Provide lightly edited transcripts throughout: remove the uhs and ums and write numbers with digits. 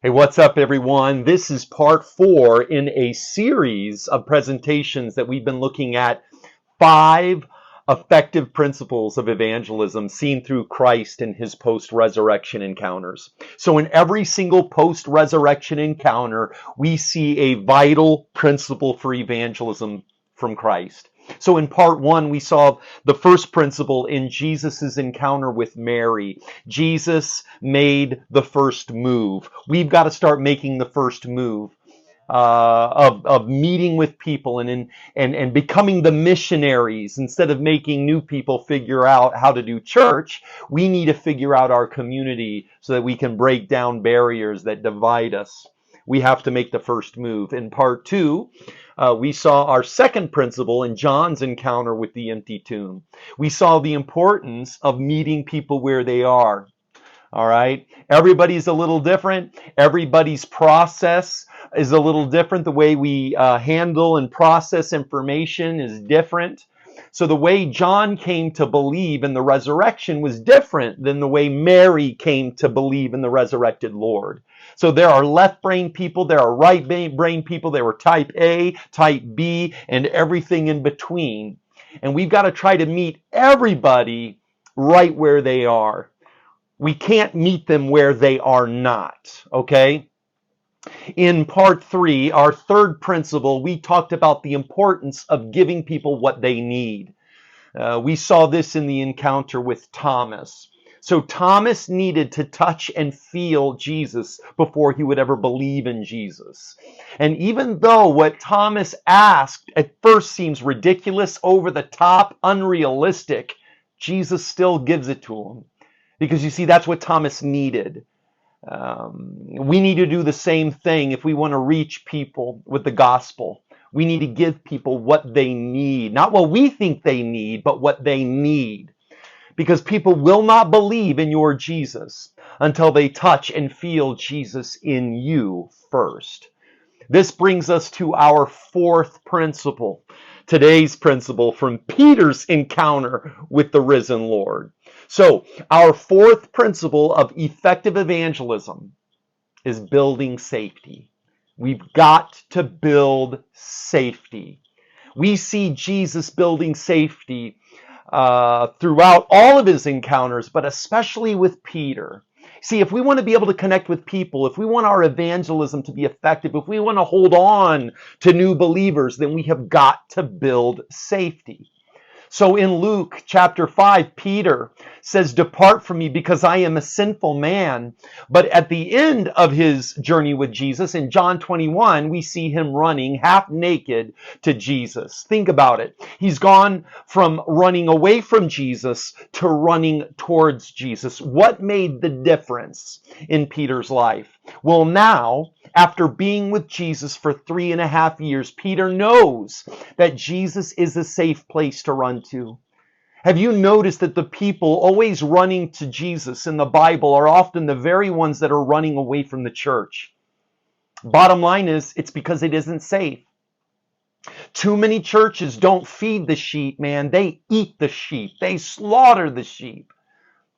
Hey, what's up, everyone? This is part 4 in a series of presentations that we've been looking at 5 effective principles of evangelism seen through Christ in his post-resurrection encounters. So in every single post-resurrection encounter, we see a vital principle for evangelism from Christ. So in part 1, we saw the first principle in Jesus's encounter with Mary. Jesus made the first move. We've got to start making the first move. Of meeting with people and becoming the missionaries. Instead of making new people figure out how to do church, we need to figure out our community so that we can break down barriers that divide us. We have to make the first move. In part 2, we saw our second principle in John's encounter with the empty tomb. We saw the importance of meeting people where they are. All right. Everybody's a little different. Everybody's process is a little different. The way we handle and process information is different. So the way John came to believe in the resurrection was different than the way Mary came to believe in the resurrected Lord. So there are left brain people, there are right brain people, there were type A, type B, and everything in between. And we've got to try to meet everybody right where they are. We can't meet them where they are not, okay? In part 3, our third principle, we talked about the importance of giving people what they need. We saw this in the encounter with Thomas. So Thomas needed to touch and feel Jesus before he would ever believe in Jesus. And even though what Thomas asked at first seems ridiculous, over the top, unrealistic, Jesus still gives it to him. Because you see, that's what Thomas needed. We need to do the same thing if we want to reach people with the gospel. We need to give people what they need. Not what we think they need, but what they need. Because people will not believe in your Jesus until they touch and feel Jesus in you first. This brings us to our fourth principle. Today's principle from Peter's encounter with the risen Lord. So, our fourth principle of effective evangelism is building safety. We've got to build safety. We see Jesus building safety throughout all of his encounters, but especially with Peter. See, if we want to be able to connect with people, if we want our evangelism to be effective, if we want to hold on to new believers, then we have got to build safety. So in Luke chapter 5, Peter says, "Depart from me because I am a sinful man." But at the end of his journey with Jesus, in John 21, we see him running half naked to Jesus. Think about it. He's gone from running away from Jesus to running towards Jesus. What made the difference in Peter's life? Well, now, after being with Jesus for 3.5 years, Peter knows that Jesus is a safe place to run to. Have you noticed that the people always running to Jesus in the Bible are often the very ones that are running away from the church? Bottom line is, it's because it isn't safe. Too many churches don't feed the sheep, man. They eat the sheep. They slaughter the sheep.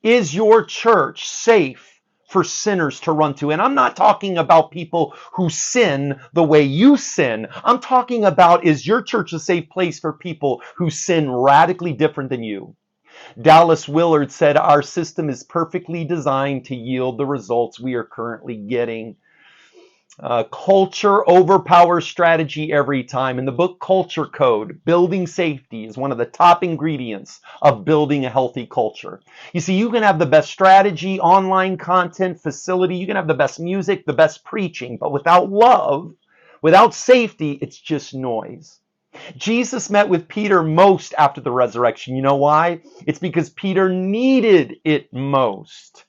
Is your church safe for sinners to run to? And I'm not talking about people who sin the way you sin. I'm talking about, is your church a safe place for people who sin radically different than you? Dallas Willard said, "Our system is perfectly designed to yield the results we are currently getting." Culture overpowers strategy every time. In the book Culture Code, building safety is one of the top ingredients of building a healthy culture. You see, you can have the best strategy, online content, facility, you can have the best music, the best preaching, but without love, without safety, it's just noise. Jesus met with Peter most after the resurrection. You know why? It's because Peter needed it most.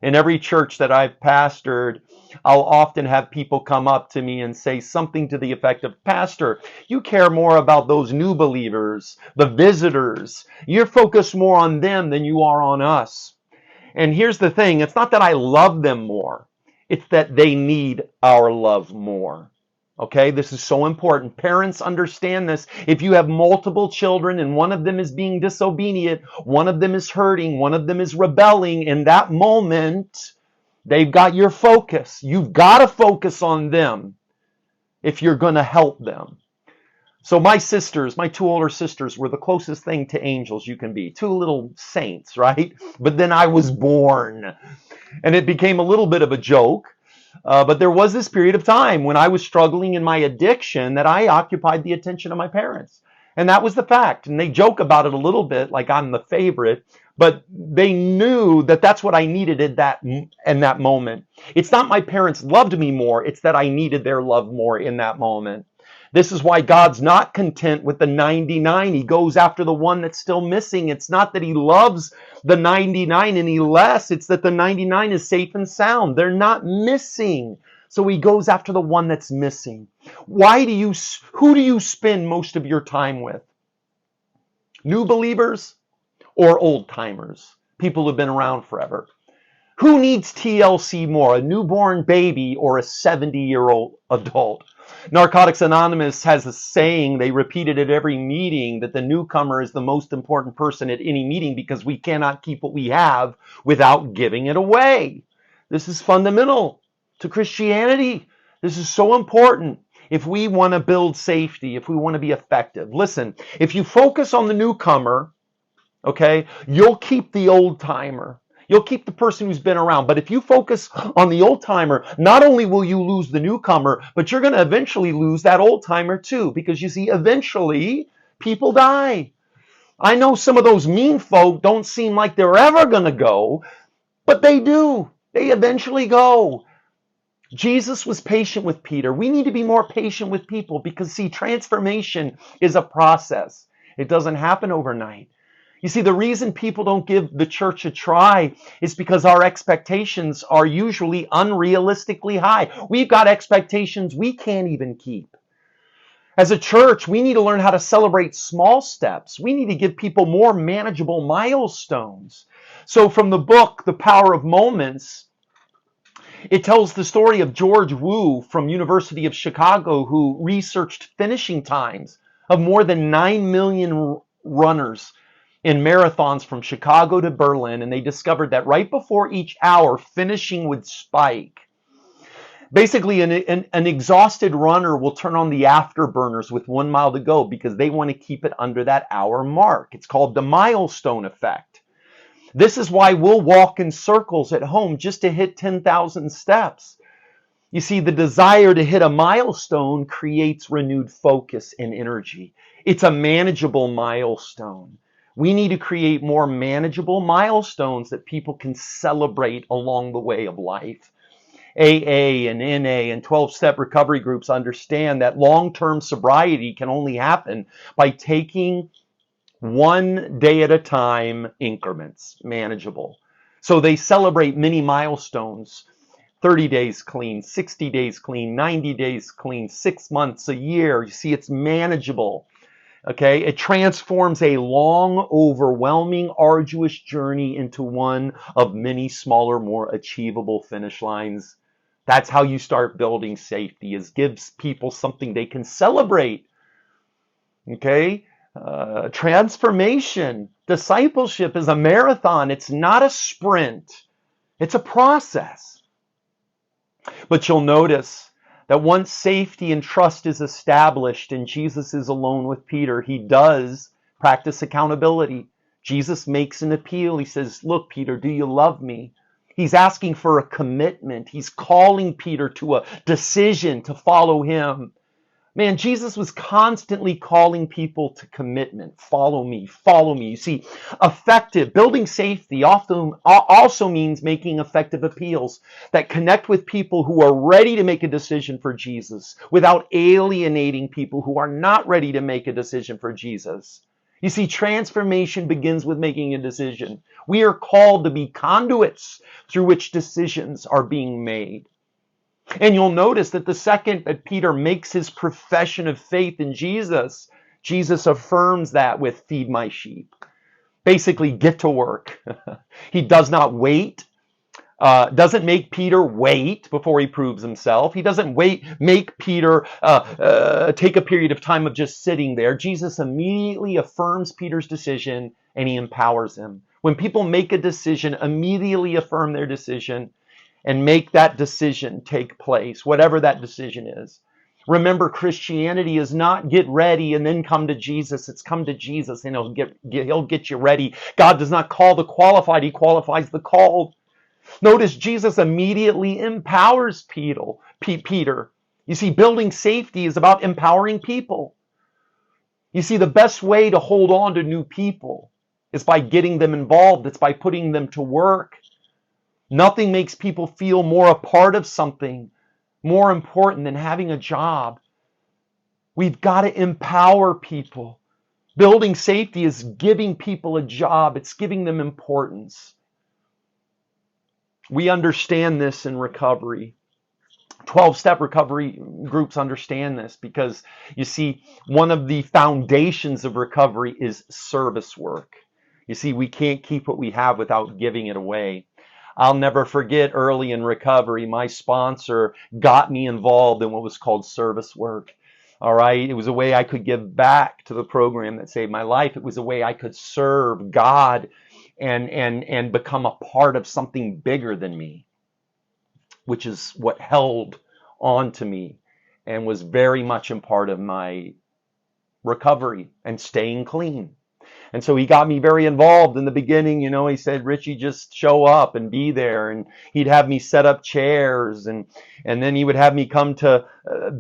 In every church that I've pastored, I'll often have people come up to me and say something to the effect of, "Pastor, you care more about those new believers, the visitors. You're focused more on them than you are on us." And here's the thing, it's not that I love them more. It's that they need our love more. Okay, this is so important. Parents, understand this. If you have multiple children and one of them is being disobedient, one of them is hurting, one of them is rebelling, in that moment, They've got your focus. You've got to focus on them if you're going to help them. So my sisters, my two older sisters, were the closest thing to angels you can be. Two little saints, right? But then I was born. And it became a little bit of a joke. But there was this period of time when I was struggling in my addiction that I occupied the attention of my parents. And that was the fact. And they joke about it a little bit, like I'm the favorite. But they knew that that's what I needed in that moment. It's not my parents loved me more. It's that I needed their love more in that moment. This is why God's not content with the 99. He goes after the one that's still missing. It's not that he loves the 99 any less. It's that the 99 is safe and sound. They're not missing. So he goes after the one that's missing. Who do you spend most of your time with? New believers or old timers? People who've been around forever. Who needs TLC more, a newborn baby or a 70-year-old adult? Narcotics Anonymous has a saying, they repeat it at every meeting, that the newcomer is the most important person at any meeting because we cannot keep what we have without giving it away. This is fundamental to Christianity. This is so important if we want to build safety, if we want to be effective. Listen, if you focus on the newcomer, okay, you'll keep the old timer. You'll keep the person who's been around. But if you focus on the old timer, not only will you lose the newcomer, but you're going to eventually lose that old timer too. Because you see, eventually people die. I know some of those mean folk don't seem like they're ever going to go, but they do. They eventually go. Jesus was patient with Peter. We need to be more patient with people because, see, transformation is a process. It doesn't happen overnight. You see, the reason people don't give the church a try is because our expectations are usually unrealistically high. We've got expectations we can't even keep. As a church, we need to learn how to celebrate small steps. We need to give people more manageable milestones. So from the book, The Power of Moments, it tells the story of George Wu from University of Chicago, who researched finishing times of more than 9 million runners in marathons from Chicago to Berlin, and they discovered that right before each hour, finishing would spike. Basically, an exhausted runner will turn on the afterburners with 1 mile to go because they want to keep it under that hour mark. It's called the milestone effect. This is why we'll walk in circles at home just to hit 10,000 steps. You see, the desire to hit a milestone creates renewed focus and energy. It's a manageable milestone. We need to create more manageable milestones that people can celebrate along the way of life. AA and NA and 12-step recovery groups understand that long-term sobriety can only happen by taking 1 day at a time increments, manageable. So they celebrate many milestones, 30 days clean, 60 days clean, 90 days clean, 6 months, a year. You see, it's manageable. Okay, it transforms a long, overwhelming, arduous journey into one of many smaller, more achievable finish lines. That's how you start building safety, is gives people something they can celebrate. Okay, transformation, discipleship is a marathon. It's not a sprint. It's a process. But you'll notice that once safety and trust is established and Jesus is alone with Peter, he does practice accountability. Jesus makes an appeal. He says, look, Peter, do you love me? He's asking for a commitment. He's calling Peter to a decision to follow him. Man, Jesus was constantly calling people to commitment. Follow me, follow me. You see, building safety often also means making effective appeals that connect with people who are ready to make a decision for Jesus without alienating people who are not ready to make a decision for Jesus. You see, transformation begins with making a decision. We are called to be conduits through which decisions are being made. And you'll notice that the second that Peter makes his profession of faith in Jesus, Jesus affirms that with feed my sheep. Basically, get to work. He does not wait. Doesn't make Peter wait before he proves himself. He doesn't make Peter take a period of time of just sitting there. Jesus immediately affirms Peter's decision and he empowers him. When people make a decision, immediately affirm their decision and make that decision take place, whatever that decision is. Remember, Christianity is not get ready and then come to Jesus. It's come to Jesus and he'll get you ready. God does not call the qualified. He qualifies the called. Notice Jesus immediately empowers Peter. You see, building safety is about empowering people. You see, the best way to hold on to new people is by getting them involved. It's by putting them to work. Nothing makes people feel more a part of something more important than having a job. We've got to empower people. Building safety is giving people a job. It's giving them importance. We understand this in recovery. 12-step recovery groups understand this because, you see, one of the foundations of recovery is service work. You see, we can't keep what we have without giving it away. I'll never forget early in recovery, my sponsor got me involved in what was called service work. All right. It was a way I could give back to the program that saved my life. It was a way I could serve God and become a part of something bigger than me, which is what held on to me and was very much a part of my recovery and staying clean. And so he got me very involved in the beginning. He said, Richie, just show up and be there. And he'd have me set up chairs. And then he would have me come to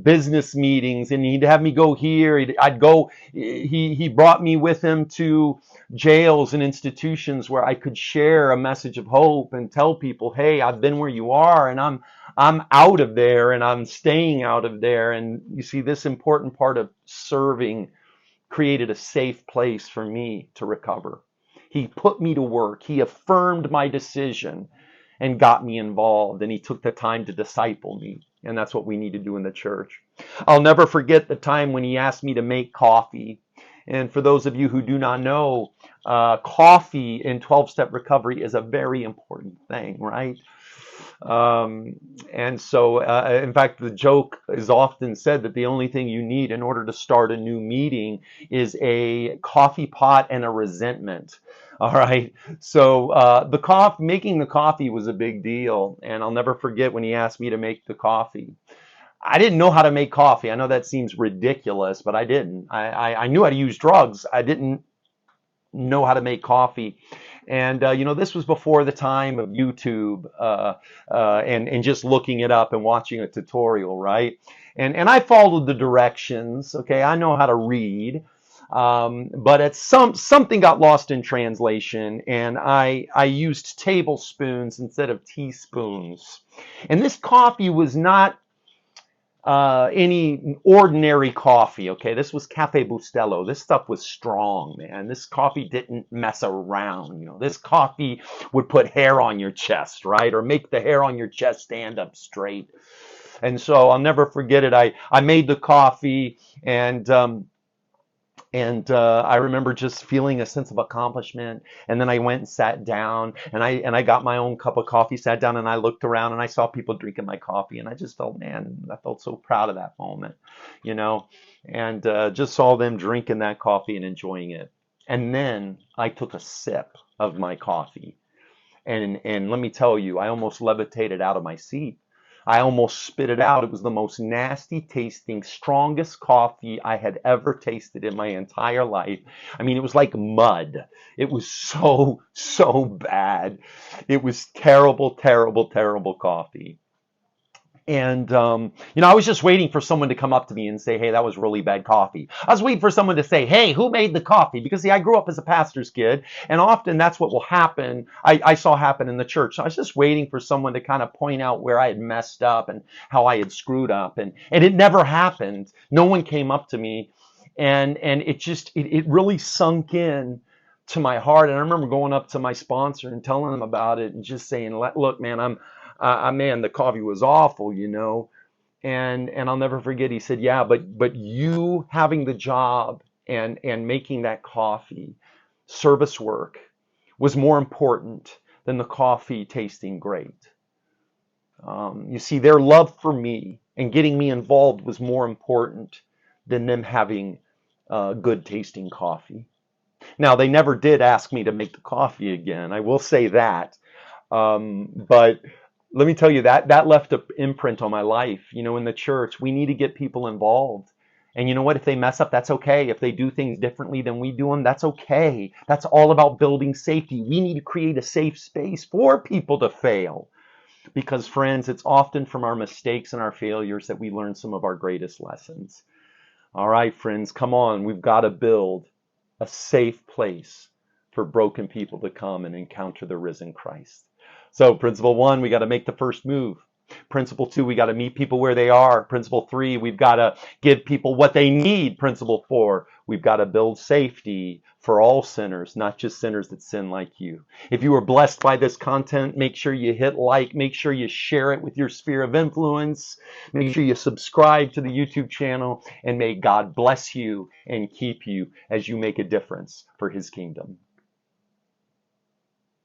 business meetings. And he'd have me go here. He brought me with him to jails and institutions where I could share a message of hope and tell people, hey, I've been where you are. And I'm out of there and I'm staying out of there. And you see, this important part of serving created a safe place for me to recover. He put me to work. He affirmed my decision and got me involved. And he took the time to disciple me. And that's what we need to do in the church. I'll never forget the time when he asked me to make coffee. And for those of you who do not know, coffee in 12-step recovery is a very important thing, right? And so, in fact, the joke is often said that the only thing you need in order to start a new meeting is a coffee pot and a resentment. All right. So making the coffee was a big deal. And I'll never forget when he asked me to make the coffee. I didn't know how to make coffee. I know that seems ridiculous, but I didn't. I knew how to use drugs. I didn't know how to make coffee. And, this was before the time of YouTube and just looking it up and watching a tutorial, right? And I followed the directions, okay? I know how to read, but something got lost in translation, and I used tablespoons instead of teaspoons. And this coffee was not any ordinary coffee, okay? This was Cafe Bustelo. This stuff was strong, man. This coffee didn't mess around. This coffee would put hair on your chest, right? Or make the hair on your chest stand up straight. And so I'll never forget it. I made the coffee and I remember just feeling a sense of accomplishment. And then I went and sat down and I got my own cup of coffee, sat down, and I looked around and I saw people drinking my coffee. And I just felt, man, I felt so proud of that moment, and just saw them drinking that coffee and enjoying it. And then I took a sip of my coffee. And let me tell you, I almost levitated out of my seat. I almost spit it out. It was the most nasty tasting, strongest coffee I had ever tasted in my entire life. I mean, it was like mud. It was so, so bad. It was terrible, terrible, terrible coffee. And, I was just waiting for someone to come up to me and say, hey, that was really bad coffee. I was waiting for someone to say, hey, who made the coffee? Because, see, I grew up as a pastor's kid, and often that's what will happen. I saw happen in the church. So I was just waiting for someone to kind of point out where I had messed up and how I had screwed up. And it never happened. No one came up to me. And it really sunk in to my heart. And I remember going up to my sponsor and telling him about it and just saying, look, man, man, the coffee was awful, and I'll never forget. He said, yeah, but you having the job and making that coffee, service work, was more important than the coffee tasting great. You see, their love for me and getting me involved was more important than them having good tasting coffee. Now, they never did ask me to make the coffee again. I will say that. But Let me tell you, that left an imprint on my life. In the church, we need to get people involved. And you know what? If they mess up, that's okay. If they do things differently than we do them, that's okay. That's all about building safety. We need to create a safe space for people to fail. Because, friends, it's often from our mistakes and our failures that we learn some of our greatest lessons. All right, friends, come on. We've got to build a safe place for broken people to come and encounter the risen Christ. So, principle 1, we got to make the first move. Principle 2, we got to meet people where they are. Principle 3, we've got to give people what they need. Principle 4, we've got to build safety for all sinners, not just sinners that sin like you. If you were blessed by this content, make sure you hit like, make sure you share it with your sphere of influence, make sure you subscribe to the YouTube channel, and may God bless you and keep you as you make a difference for his kingdom.